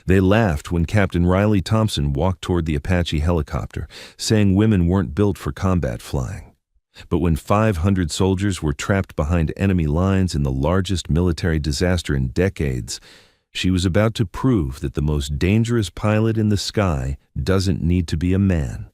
They laughed when Captain Riley Thompson walked toward the Apache helicopter, saying women weren't built for combat flying. But when 500 soldiers were trapped behind enemy lines in the largest military disaster in decades, she was about to prove that the most dangerous pilot in the sky doesn't need to be a man.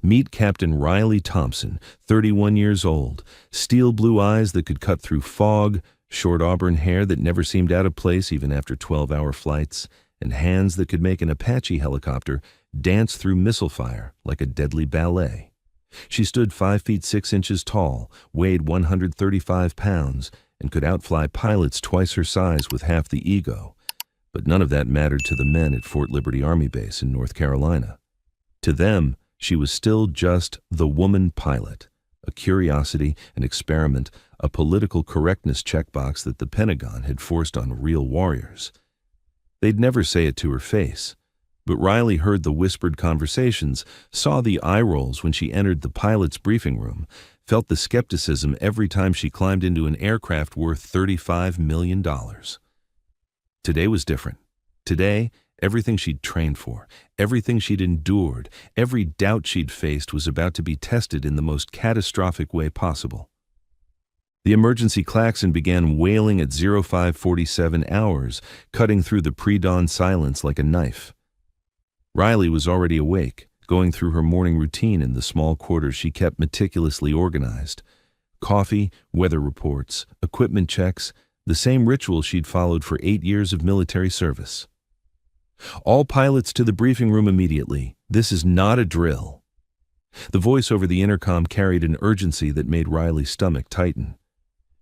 Meet Captain Riley Thompson, 31 years old, steel blue eyes that could cut through fog, short auburn hair that never seemed out of place even after 12-hour flights, and hands that could make an Apache helicopter dance through missile fire like a deadly ballet. She stood 5 feet 6 inches tall, weighed 135 pounds, and could outfly pilots twice her size with half the ego. But none of that mattered to the men at Fort Liberty Army Base in North Carolina. To them, she was still just the woman pilot, a curiosity, an experiment, a political correctness checkbox that the Pentagon had forced on real warriors. They'd never say it to her face, but Riley heard the whispered conversations, saw the eye rolls when she entered the pilot's briefing room, felt the skepticism every time she climbed into an aircraft worth $35 million. Today was different. Today, everything she'd trained for, everything she'd endured, every doubt she'd faced was about to be tested in the most catastrophic way possible. The emergency klaxon began wailing at 0547 hours, cutting through the pre-dawn silence like a knife. Riley was already awake, going through her morning routine in the small quarters she kept meticulously organized. Coffee, weather reports, equipment checks, the same ritual she'd followed for 8 years of military service. All pilots to the briefing room immediately. This is not a drill. The voice over the intercom carried an urgency that made Riley's stomach tighten.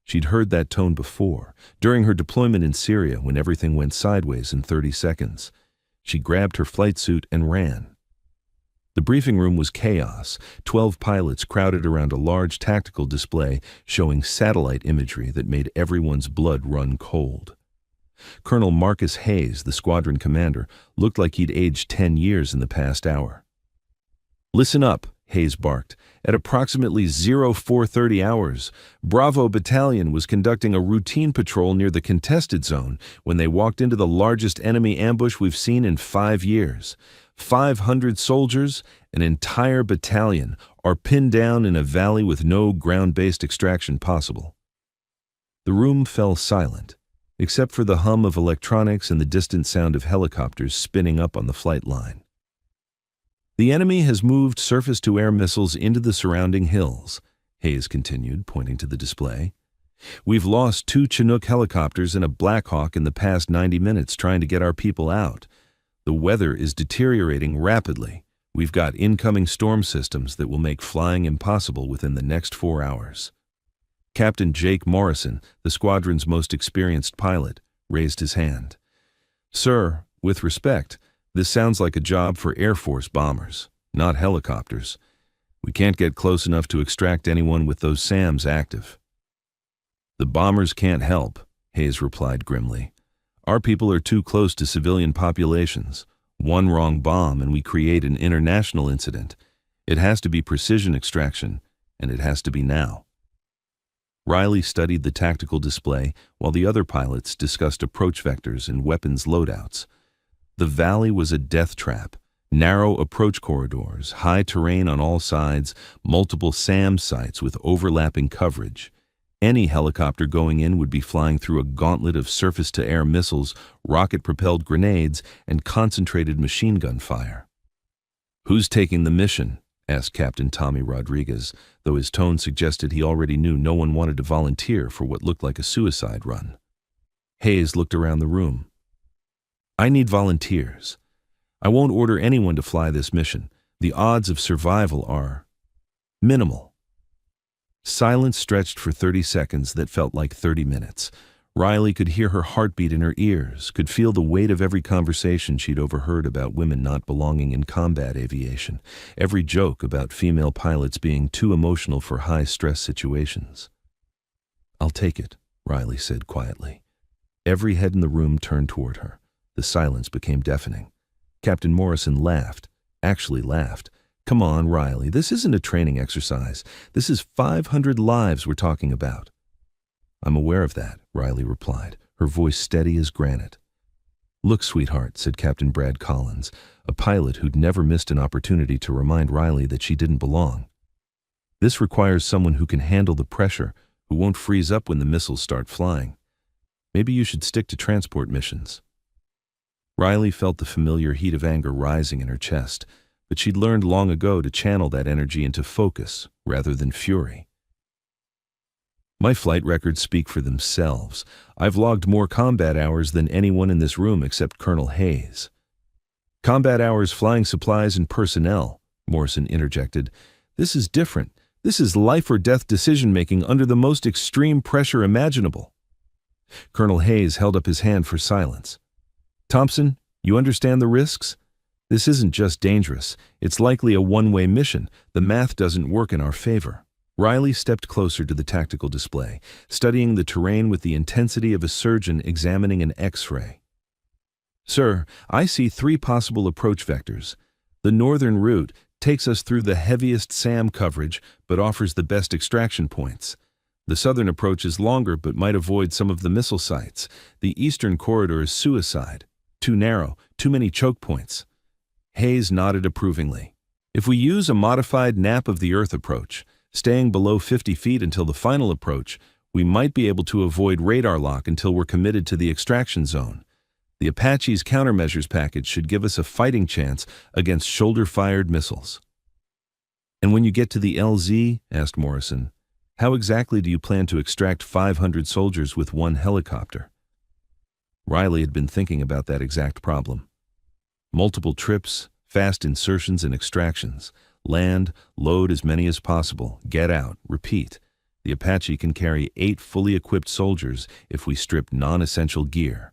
She'd heard that tone before, during her deployment in Syria when everything went sideways in 30 seconds. She grabbed her flight suit and ran. The briefing room was chaos. 12 pilots crowded around a large tactical display showing satellite imagery that made everyone's blood run cold. Colonel Marcus Hayes, the squadron commander, looked like he'd aged 10 years in the past hour. "Listen up," Hayes barked. At approximately 0430 hours, Bravo Battalion was conducting a routine patrol near the contested zone when they walked into the largest enemy ambush we've seen in 5 years. 500 soldiers, an entire battalion, are pinned down in a valley with no ground-based extraction possible. The room fell silent, except for the hum of electronics and the distant sound of helicopters spinning up on the flight line. "The enemy has moved surface-to-air missiles into the surrounding hills," Hayes continued, pointing to the display. "We've lost 2 Chinook helicopters and a Black Hawk in the past 90 minutes trying to get our people out. The weather is deteriorating rapidly. We've got incoming storm systems that will make flying impossible within the next 4 hours." Captain Jake Morrison, the squadron's most experienced pilot, raised his hand. "Sir, with respect, this sounds like a job for Air Force bombers, not helicopters. We can't get close enough to extract anyone with those SAMs active." "The bombers can't help," Hayes replied grimly. "Our people are too close to civilian populations. One wrong bomb and we create an international incident. It has to be precision extraction, and it has to be now." Riley studied the tactical display while the other pilots discussed approach vectors and weapons loadouts. The valley was a death trap. Narrow approach corridors, high terrain on all sides, multiple SAM sites with overlapping coverage. Any helicopter going in would be flying through a gauntlet of surface-to-air missiles, rocket-propelled grenades, and concentrated machine gun fire. "Who's taking the mission?" asked Captain Tommy Rodriguez, though his tone suggested he already knew no one wanted to volunteer for what looked like a suicide run. Hayes looked around the room. "I need volunteers. I won't order anyone to fly this mission. The odds of survival are minimal." Silence stretched for 30 seconds that felt like 30 minutes. Riley could hear her heartbeat in her ears, could feel the weight of every conversation she'd overheard about women not belonging in combat aviation, every joke about female pilots being too emotional for high-stress situations. "I'll take it," Riley said quietly. Every head in the room turned toward her. The silence became deafening. Captain Morrison laughed, actually laughed. "Come on, Riley, this isn't a training exercise. This is 500 lives we're talking about." "I'm aware of that," Riley replied, her voice steady as granite. "Look, sweetheart," said Captain Brad Collins, a pilot who'd never missed an opportunity to remind Riley that she didn't belong. "This requires someone who can handle the pressure, who won't freeze up when the missiles start flying. Maybe you should stick to transport missions." Riley felt the familiar heat of anger rising in her chest, but she'd learned long ago to channel that energy into focus rather than fury. "My flight records speak for themselves. I've logged more combat hours than anyone in this room except Colonel Hayes." "Combat hours, flying supplies, and personnel," Morrison interjected. "This is different. This is life or death decision-making under the most extreme pressure imaginable." Colonel Hayes held up his hand for silence. "Thompson, you understand the risks? This isn't just dangerous. It's likely a one-way mission. The math doesn't work in our favor." Riley stepped closer to the tactical display, studying the terrain with the intensity of a surgeon examining an X-ray. "Sir, I see 3 possible approach vectors. The northern route takes us through the heaviest SAM coverage but offers the best extraction points. The southern approach is longer but might avoid some of the missile sites. The eastern corridor is suicide. Too narrow, too many choke points." Hayes nodded approvingly. "If we use a modified nap of the Earth approach, staying below 50 feet until the final approach, we might be able to avoid radar lock until we're committed to the extraction zone. The Apache's countermeasures package should give us a fighting chance against shoulder-fired missiles." "And when you get to the LZ," asked Morrison, "how exactly do you plan to extract 500 soldiers with one helicopter?" Riley had been thinking about that exact problem. Multiple trips, fast insertions and extractions. Land, load as many as possible, get out, repeat. The Apache can carry 8 fully equipped soldiers if we strip non-essential gear.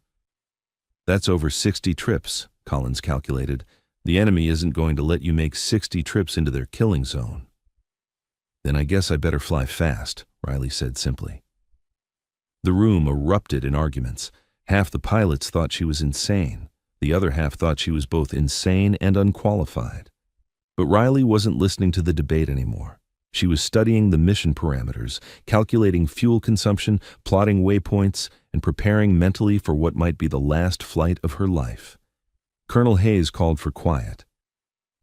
"That's over 60 trips, Collins calculated. "The enemy isn't going to let you make 60 trips into their killing zone." "Then I guess I better fly fast," Riley said simply. The room erupted in arguments. Half the pilots thought she was insane. The other half thought she was both insane and unqualified. But Riley wasn't listening to the debate anymore. She was studying the mission parameters, calculating fuel consumption, plotting waypoints, and preparing mentally for what might be the last flight of her life. Colonel Hayes called for quiet.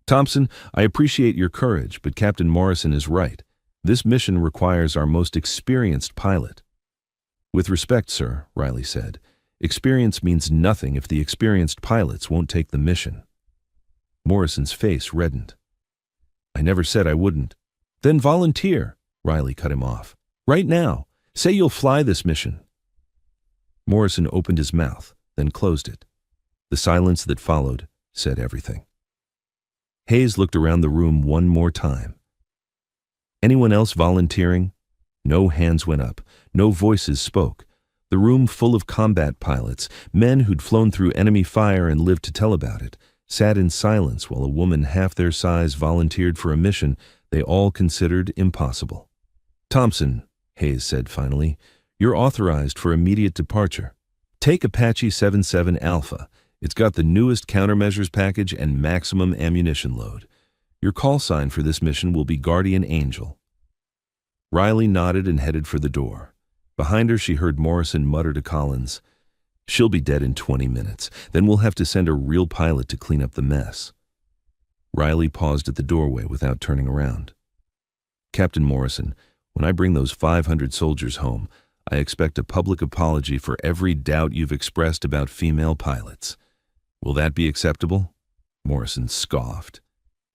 "Thompson, I appreciate your courage, but Captain Morrison is right. This mission requires our most experienced pilot." "With respect, sir," Riley said, "experience means nothing if the experienced pilots won't take the mission." Morrison's face reddened. "I never said I wouldn't." "Then volunteer," Riley cut him off. "Right now. Say you'll fly this mission." Morrison opened his mouth, then closed it. The silence that followed said everything. Hayes looked around the room one more time. Anyone else volunteering? No hands went up. No voices spoke. The room full of combat pilots, men who'd flown through enemy fire and lived to tell about it, sat in silence while a woman half their size volunteered for a mission they all considered impossible. "Thompson," Hayes said finally, "you're authorized for immediate departure. Take Apache 77 Alpha. It's got the newest countermeasures package and maximum ammunition load. Your call sign for this mission will be Guardian Angel." Riley nodded and headed for the door. Behind her, she heard Morrison mutter to Collins, "She'll be dead in 20 minutes. Then we'll have to send a real pilot to clean up the mess." Riley paused at the doorway without turning around. "Captain Morrison, when I bring those 500 soldiers home, I expect a public apology for every doubt you've expressed about female pilots. Will that be acceptable?" Morrison scoffed.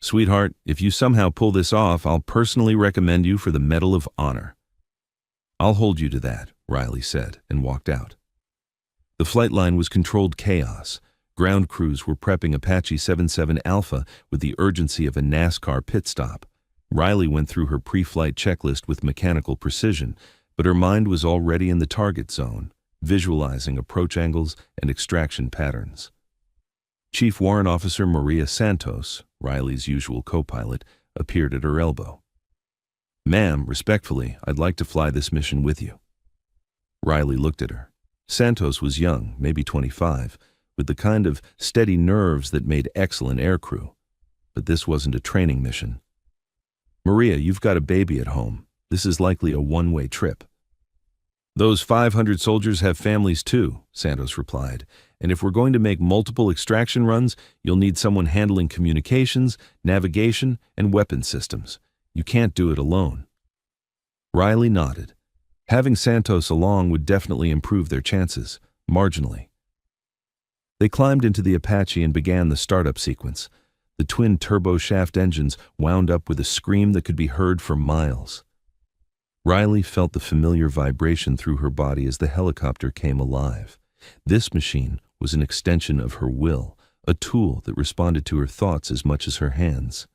"Sweetheart, if you somehow pull this off, I'll personally recommend you for the Medal of Honor." "I'll hold you to that," Riley said, and walked out. The flight line was controlled chaos. Ground crews were prepping Apache 77 Alpha with the urgency of a NASCAR pit stop. Riley went through her pre-flight checklist with mechanical precision, but her mind was already in the target zone, visualizing approach angles and extraction patterns. Chief Warrant Officer Maria Santos, Riley's usual co-pilot, appeared at her elbow. "Ma'am, respectfully, I'd like to fly this mission with you." Riley looked at her. Santos was young, maybe 25, with the kind of steady nerves that made excellent aircrew. But this wasn't a training mission. "Maria, you've got a baby at home. This is likely a one-way trip." "Those 500 soldiers have families too," Santos replied, And if we're going to make multiple extraction runs, you'll need someone handling communications, navigation, and weapon systems. You can't do it alone. Riley nodded. Having Santos along would definitely improve their chances, marginally. They climbed into the Apache and began the startup sequence. The twin turboshaft engines wound up with a scream that could be heard for miles. Riley felt the familiar vibration through her body as the helicopter came alive. This machine was an extension of her will, a tool that responded to her thoughts as much as her hands.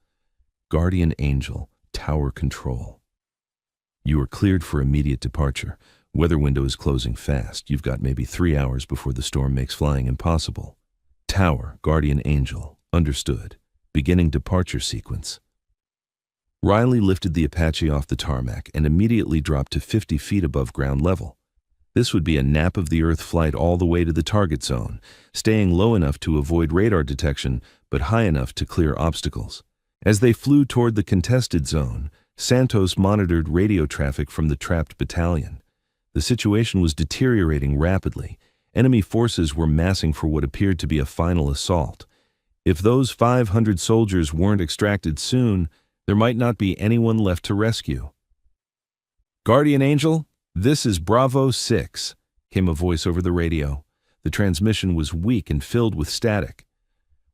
Guardian Angel, Tower Control. You are cleared for immediate departure. Weather window is closing fast. You've got maybe 3 hours before the storm makes flying impossible. Tower, Guardian Angel. Understood. Beginning departure sequence. Riley lifted the Apache off the tarmac and immediately dropped to 50 feet above ground level. This would be a nap of the Earth flight all the way to the target zone, staying low enough to avoid radar detection, but high enough to clear obstacles. As they flew toward the contested zone, Santos monitored radio traffic from the trapped battalion. The situation was deteriorating rapidly. Enemy forces were massing for what appeared to be a final assault. If those 500 soldiers weren't extracted soon, there might not be anyone left to rescue. Guardian Angel, this is Bravo 6, came a voice over the radio. The transmission was weak and filled with static.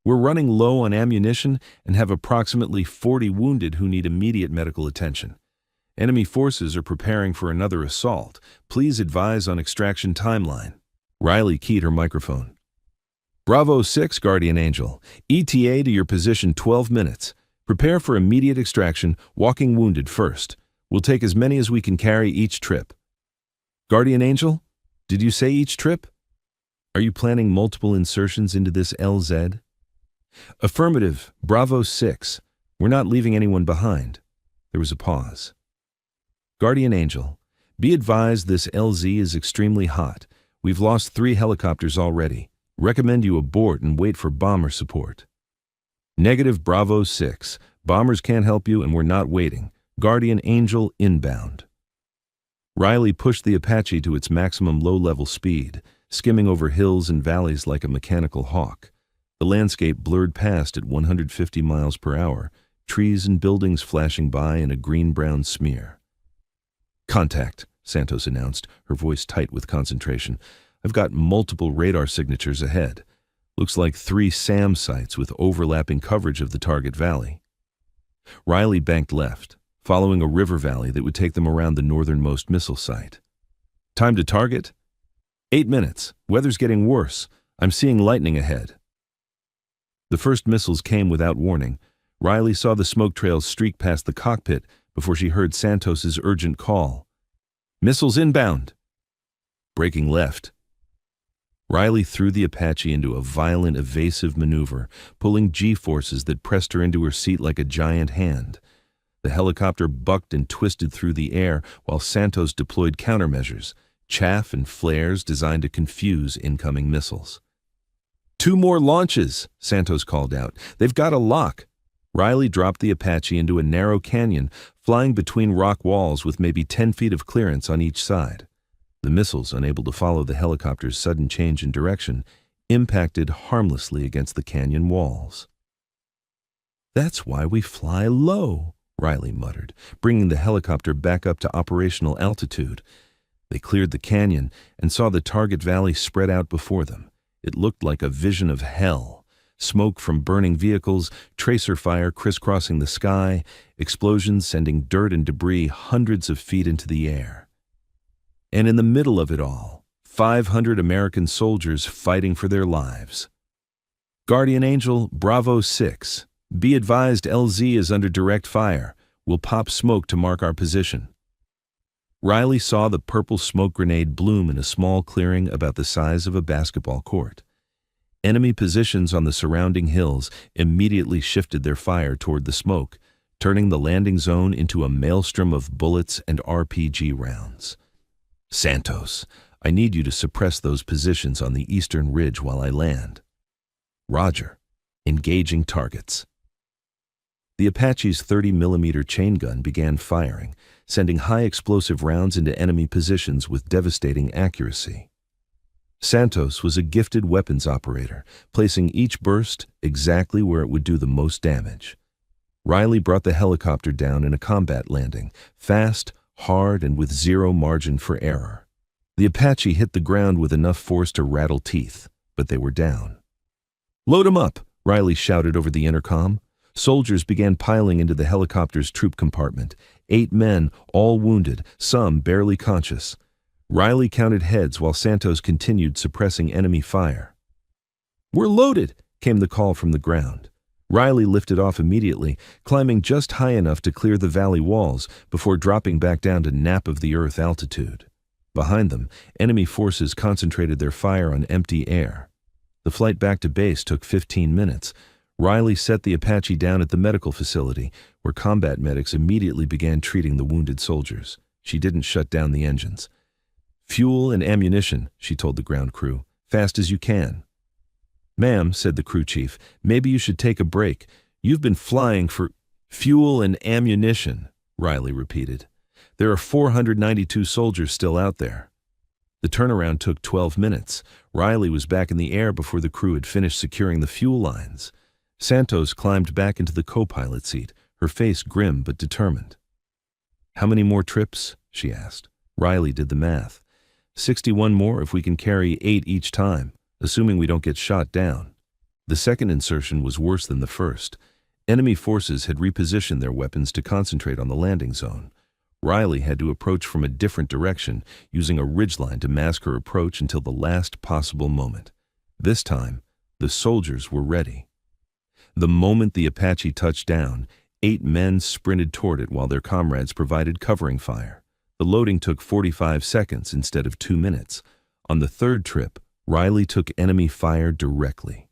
We're running low on ammunition and have approximately 40 wounded who need immediate medical attention. Enemy forces are preparing for another assault. Please advise on extraction timeline. Riley keyed her microphone. Bravo 6, Guardian Angel. ETA to your position 12 minutes. Prepare for immediate extraction, walking wounded first. We'll take as many as we can carry each trip. Guardian Angel, did you say each trip? Are you planning multiple insertions into this LZ? Affirmative, Bravo 6. We're not leaving anyone behind. There was a pause. Guardian Angel, be advised this LZ is extremely hot. We've lost 3 helicopters already. Recommend you abort and wait for bomber support. Negative, Bravo 6. Bombers can't help you and we're not waiting. Guardian Angel inbound. Riley pushed the Apache to its maximum low-level speed, skimming over hills and valleys like a mechanical hawk. The landscape blurred past at 150 miles per hour, trees and buildings flashing by in a green-brown smear. Contact, Santos announced, her voice tight with concentration. I've got multiple radar signatures ahead. Looks like 3 SAM sites with overlapping coverage of the target valley. Riley banked left, following a river valley that would take them around the northernmost missile site. Time to target? 8 minutes. Weather's getting worse. I'm seeing lightning ahead. The first missiles came without warning. Riley saw the smoke trails streak past the cockpit before she heard Santos's urgent call. Missiles inbound. Breaking left. Riley threw the Apache into a violent evasive maneuver, pulling G-forces that pressed her into her seat like a giant hand. The helicopter bucked and twisted through the air while Santos deployed countermeasures, chaff and flares designed to confuse incoming missiles. 2 more launches, Santos called out. They've got a lock. Riley dropped the Apache into a narrow canyon, flying between rock walls with maybe 10 feet of clearance on each side. The missiles, unable to follow the helicopter's sudden change in direction, impacted harmlessly against the canyon walls. That's why we fly low, Riley muttered, bringing the helicopter back up to operational altitude. They cleared the canyon and saw the target valley spread out before them. It looked like a vision of hell. Smoke from burning vehicles, tracer fire crisscrossing the sky, explosions sending dirt and debris hundreds of feet into the air. And in the middle of it all, 500 American soldiers fighting for their lives. Guardian Angel, Bravo 6. Be advised LZ is under direct fire. We'll pop smoke to mark our position. Riley saw the purple smoke grenade bloom in a small clearing about the size of a basketball court. Enemy positions on the surrounding hills immediately shifted their fire toward the smoke, turning the landing zone into a maelstrom of bullets and RPG rounds. Santos, I need you to suppress those positions on the eastern ridge while I land. Roger. Engaging targets. The Apache's 30mm chain gun began firing, sending high explosive rounds into enemy positions with devastating accuracy. Santos was a gifted weapons operator, placing each burst exactly where it would do the most damage. Riley brought the helicopter down in a combat landing, fast, hard, and with zero margin for error. The Apache hit the ground with enough force to rattle teeth, but they were down. "Load 'em up," Riley shouted over the intercom. Soldiers began piling into the helicopter's troop compartment. 8 men, all wounded, some barely conscious. Riley counted heads while Santos continued suppressing enemy fire. "We're loaded," came the call from the ground. Riley lifted off immediately, climbing just high enough to clear the valley walls before dropping back down to nap-of-the-earth altitude. Behind them, enemy forces concentrated their fire on empty air. The flight back to base took 15 minutes. Riley set the Apache down at the medical facility, where combat medics immediately began treating the wounded soldiers. She didn't shut down the engines. "Fuel and ammunition," she told the ground crew. "Fast as you can." "Ma'am," said the crew chief, "maybe you should take a break. You've been flying for—" "Fuel and ammunition," Riley repeated. "There are 492 soldiers still out there." The turnaround took 12 minutes. Riley was back in the air before the crew had finished securing the fuel lines. Santos climbed back into the co-pilot seat, her face grim but determined. "How many more trips?" she asked. Riley did the math. 61 more if we can carry 8 each time, assuming we don't get shot down. The second insertion was worse than the first. Enemy forces had repositioned their weapons to concentrate on the landing zone. Riley had to approach from a different direction, using a ridgeline to mask her approach until the last possible moment. This time, the soldiers were ready. The moment the Apache touched down, 8 men sprinted toward it while their comrades provided covering fire. The loading took 45 seconds instead of 2 minutes. On the third trip, Riley took enemy fire directly.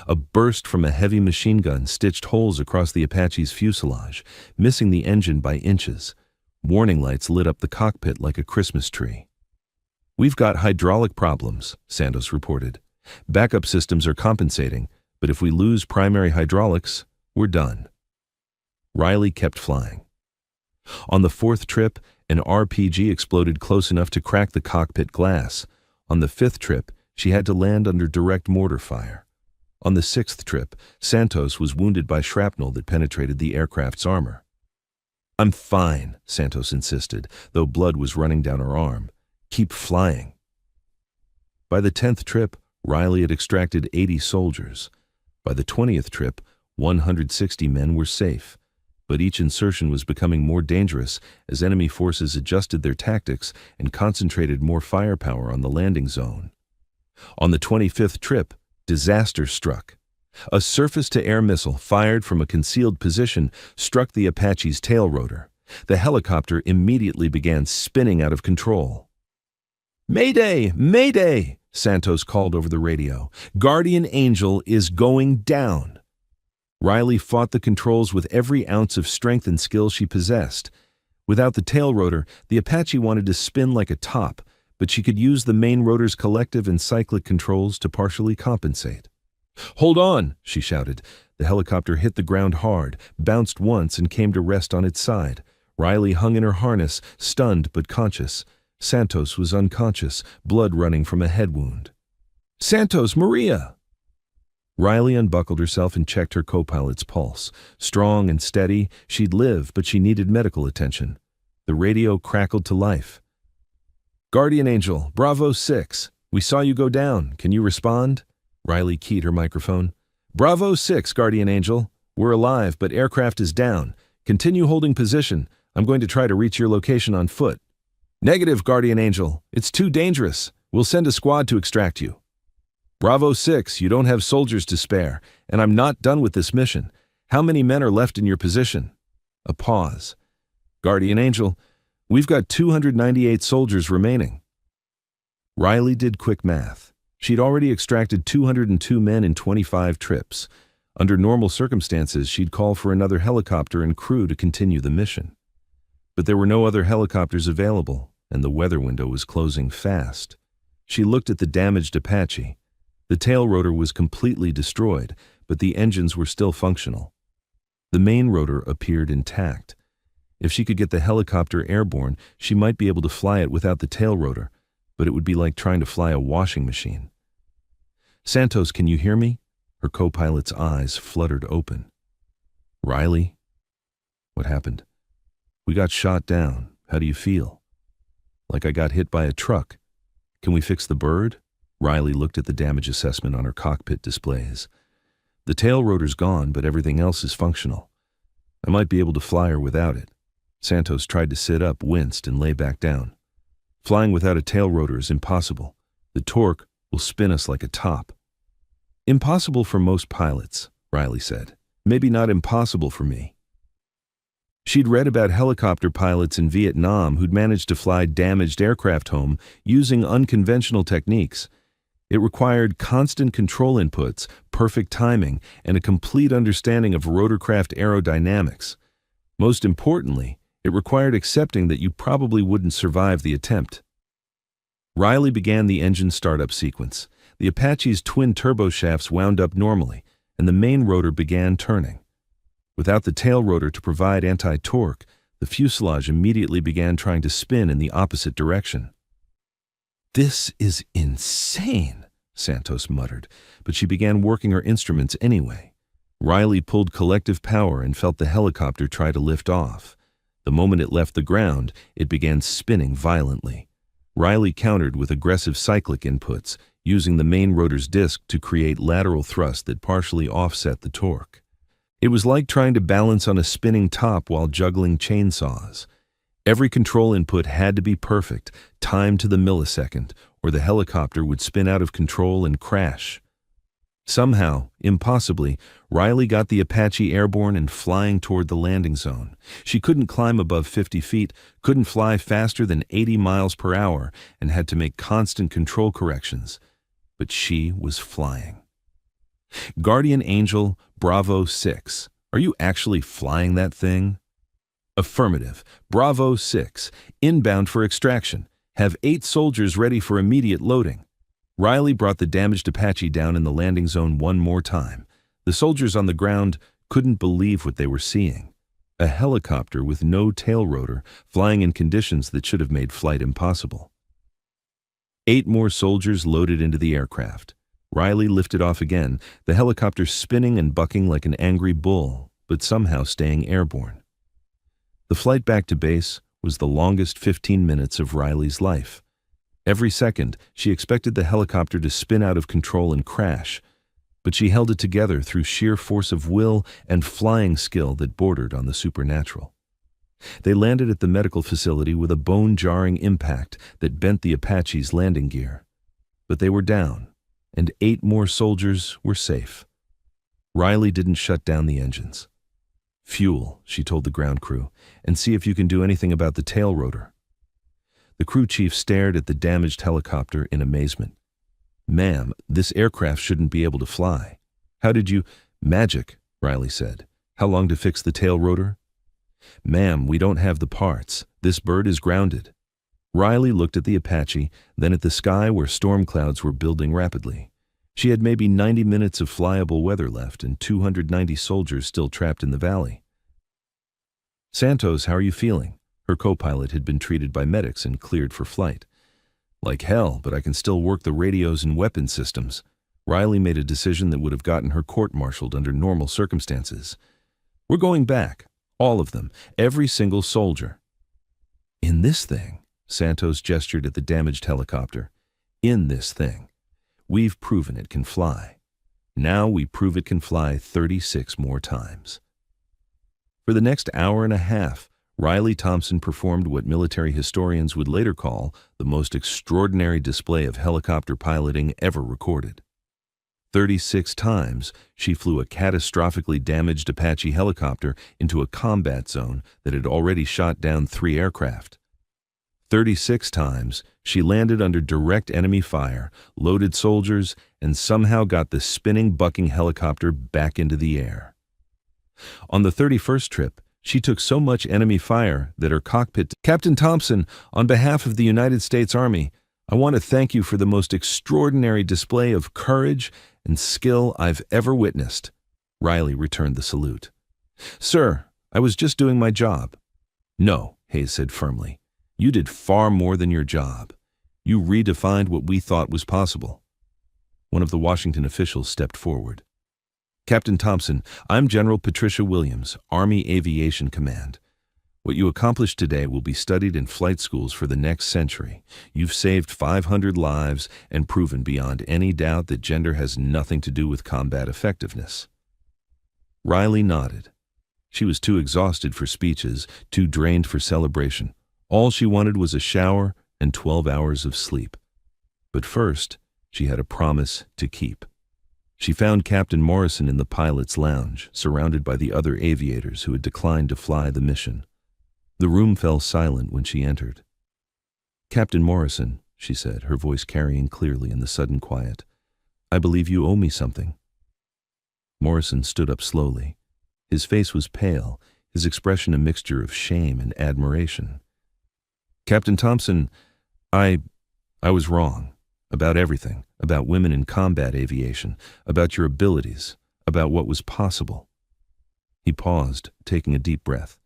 A burst from a heavy machine gun stitched holes across the Apache's fuselage, missing the engine by inches. Warning lights lit up the cockpit like a Christmas tree. "We've got hydraulic problems," Santos reported. "Backup systems are compensating, but if we lose primary hydraulics, we're done." Riley kept flying. On the fourth trip, an RPG exploded close enough to crack the cockpit glass. On the fifth trip, she had to land under direct mortar fire. On the sixth trip, Santos was wounded by shrapnel that penetrated the aircraft's armor. "I'm fine," Santos insisted, though blood was running down her arm. "Keep flying." By the 10th trip, Riley had extracted 80 soldiers. By the 20th trip, 160 men were safe. But each insertion was becoming more dangerous as enemy forces adjusted their tactics and concentrated more firepower on the landing zone. On the 25th trip, disaster struck. A surface-to-air missile fired from a concealed position struck the Apache's tail rotor. The helicopter immediately began spinning out of control. "Mayday! Mayday!" Santos called over the radio. "Guardian Angel is going down." Riley fought the controls with every ounce of strength and skill she possessed. Without the tail rotor, the Apache wanted to spin like a top, but she could use the main rotor's collective and cyclic controls to partially compensate. "Hold on," she shouted. The helicopter hit the ground hard, bounced once, and came to rest on its side. Riley hung in her harness, stunned but conscious. Santos was unconscious, blood running from a head wound. "Santos, Maria!" Riley unbuckled herself and checked her co-pilot's pulse. Strong and steady, she'd live, but she needed medical attention. The radio crackled to life. "Guardian Angel, Bravo 6. We saw you go down. Can you respond?" Riley keyed her microphone. "Bravo 6, Guardian Angel. We're alive, but aircraft is down. Continue holding position. I'm going to try to reach your location on foot." "Negative, Guardian Angel. It's too dangerous. We'll send a squad to extract you." "Bravo 6, you don't have soldiers to spare, and I'm not done with this mission. How many men are left in your position?" A pause. "Guardian Angel, we've got 298 soldiers remaining." Riley did quick math. She'd already extracted 202 men in 25 trips. Under normal circumstances, she'd call for another helicopter and crew to continue the mission. But there were no other helicopters available, and the weather window was closing fast. She looked at the damaged Apache. The tail rotor was completely destroyed, but the engines were still functional. The main rotor appeared intact. If she could get the helicopter airborne, she might be able to fly it without the tail rotor, but it would be like trying to fly a washing machine. Santos, can you hear me? Her co-pilot's eyes fluttered open. Riley? What happened? We got shot down. How do you feel? Like I got hit by a truck. Can we fix the bird? Riley looked at the damage assessment on her cockpit displays. The tail rotor's gone, but everything else is functional. I might be able to fly her without it. Santos tried to sit up, winced, and lay back down. Flying without a tail rotor is impossible. The torque will spin us like a top. Impossible for most pilots, Riley said. Maybe not impossible for me. She'd read about helicopter pilots in Vietnam who'd managed to fly damaged aircraft home using unconventional techniques. It required constant control inputs, perfect timing, and a complete understanding of rotorcraft aerodynamics. Most importantly, it required accepting that you probably wouldn't survive the attempt. Riley began the engine startup sequence. The Apache's twin turboshafts wound up normally, and the main rotor began turning. Without the tail rotor to provide anti-torque, the fuselage immediately began trying to spin in the opposite direction. "This is insane," Santos muttered, but she began working her instruments anyway. Riley pulled collective power and felt the helicopter try to lift off. The moment it left the ground, it began spinning violently. Riley countered with aggressive cyclic inputs, using the main rotor's disc to create lateral thrust that partially offset the torque. It was like trying to balance on a spinning top while juggling chainsaws. Every control input had to be perfect, timed to the millisecond, or the helicopter would spin out of control and crash. Somehow, impossibly, Riley got the Apache airborne and flying toward the landing zone. She couldn't climb above 50 feet, couldn't fly faster than 80 miles per hour, and had to make constant control corrections. But she was flying. Guardian Angel, Bravo 6. Are you actually flying that thing? Affirmative. Bravo 6. Inbound for extraction. Have 8 soldiers ready for immediate loading. Riley brought the damaged Apache down in the landing zone one more time. The soldiers on the ground couldn't believe what they were seeing. A helicopter with no tail rotor, flying in conditions that should have made flight impossible. 8 more soldiers loaded into the aircraft. Riley lifted off again, the helicopter spinning and bucking like an angry bull, but somehow staying airborne. The flight back to base was the longest 15 minutes of Riley's life. Every second, she expected the helicopter to spin out of control and crash, but she held it together through sheer force of will and flying skill that bordered on the supernatural. They landed at the medical facility with a bone-jarring impact that bent the Apache's landing gear. But they were down, and 8 more soldiers were safe. Riley didn't shut down the engines. "Fuel," she told the ground crew, "and see if you can do anything about the tail rotor." The crew chief stared at the damaged helicopter in amazement. "Ma'am, this aircraft shouldn't be able to fly. How did you—" "Magic," Riley said. "How long to fix the tail rotor?" "Ma'am, we don't have the parts. This bird is grounded." Riley looked at the Apache, then at the sky where storm clouds were building rapidly. She had maybe 90 minutes of flyable weather left and 290 soldiers still trapped in the valley. "Santos, how are you feeling?" Her co-pilot had been treated by medics and cleared for flight. "Like hell, but I can still work the radios and weapon systems." Riley made a decision that would have gotten her court-martialed under normal circumstances. "We're going back. All of them. Every single soldier." "In this thing," Santos gestured at the damaged helicopter. "In this thing. We've proven it can fly. Now we prove it can fly 36 more times." For the next hour and a half, Riley Thompson performed what military historians would later call the most extraordinary display of helicopter piloting ever recorded. 36 times, she flew a catastrophically damaged Apache helicopter into a combat zone that had already shot down 3 aircraft. 36 times, she landed under direct enemy fire, loaded soldiers, and somehow got the spinning, bucking helicopter back into the air. On the 31st trip, she took so much enemy fire that her cockpit— "Captain Thompson, on behalf of the United States Army, I want to thank you for the most extraordinary display of courage and skill I've ever witnessed." Riley returned the salute. "Sir, I was just doing my job." "No," Hayes said firmly. "You did far more than your job. You redefined what we thought was possible." One of the Washington officials stepped forward. "Captain Thompson, I'm General Patricia Williams, Army Aviation Command. What you accomplished today will be studied in flight schools for the next century. You've saved 500 lives and proven beyond any doubt that gender has nothing to do with combat effectiveness." Riley nodded. She was too exhausted for speeches, too drained for celebration. All she wanted was a shower and 12 hours of sleep. But first, she had a promise to keep. She found Captain Morrison in the pilot's lounge, surrounded by the other aviators who had declined to fly the mission. The room fell silent when she entered. "Captain Morrison," she said, her voice carrying clearly in the sudden quiet, "I believe you owe me something." Morrison stood up slowly. His face was pale, his expression a mixture of shame and admiration. "Captain Thompson, I was wrong. About everything, about women in combat aviation, about your abilities, about what was possible." He paused, taking a deep breath.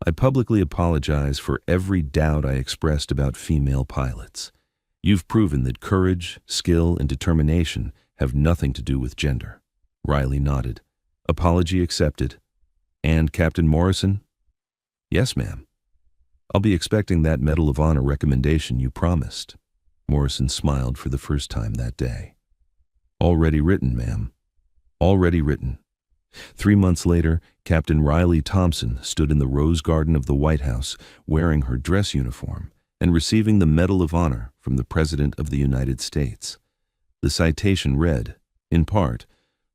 "I publicly apologize for every doubt I expressed about female pilots. You've proven that courage, skill, and determination have nothing to do with gender." Riley nodded. "Apology accepted. And Captain Morrison?" "Yes, ma'am. I'll be expecting that Medal of Honor recommendation you promised." Morrison smiled for the first time that day. "Already written, ma'am. Already written." 3 months later, Captain Riley Thompson stood in the Rose Garden of the White House wearing her dress uniform and receiving the Medal of Honor from the President of the United States. The citation read, in part,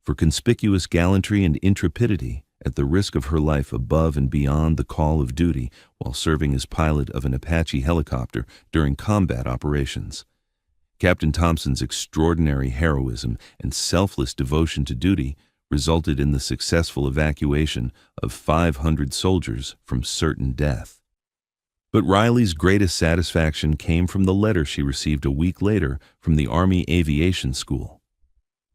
"For conspicuous gallantry and intrepidity at the risk of her life above and beyond the call of duty while serving as pilot of an Apache helicopter during combat operations. Captain Thompson's extraordinary heroism and selfless devotion to duty resulted in the successful evacuation of 500 soldiers from certain death." But Riley's greatest satisfaction came from the letter she received a week later from the Army Aviation School.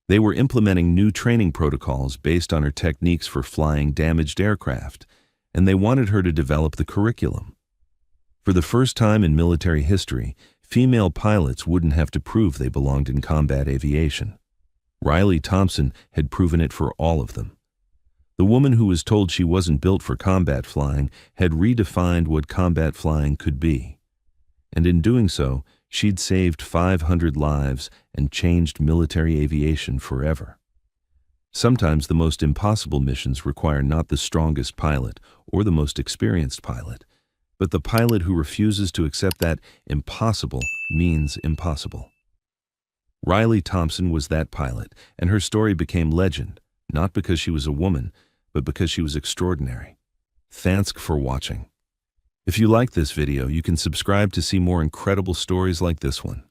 They were implementing new training protocols based on her techniques for flying damaged aircraft, and they wanted her to develop the curriculum. For the first time in military history, female pilots wouldn't have to prove they belonged in combat aviation. Riley Thompson had proven it for all of them. The woman who was told she wasn't built for combat flying had redefined what combat flying could be. And in doing so, she'd saved 500 lives and changed military aviation forever. Sometimes the most impossible missions require not the strongest pilot or the most experienced pilot, but the pilot who refuses to accept that impossible means impossible. Riley Thompson was that pilot, and her story became legend, not because she was a woman, but because she was extraordinary. Thanks for watching. If you like this video, you can subscribe to see more incredible stories like this one.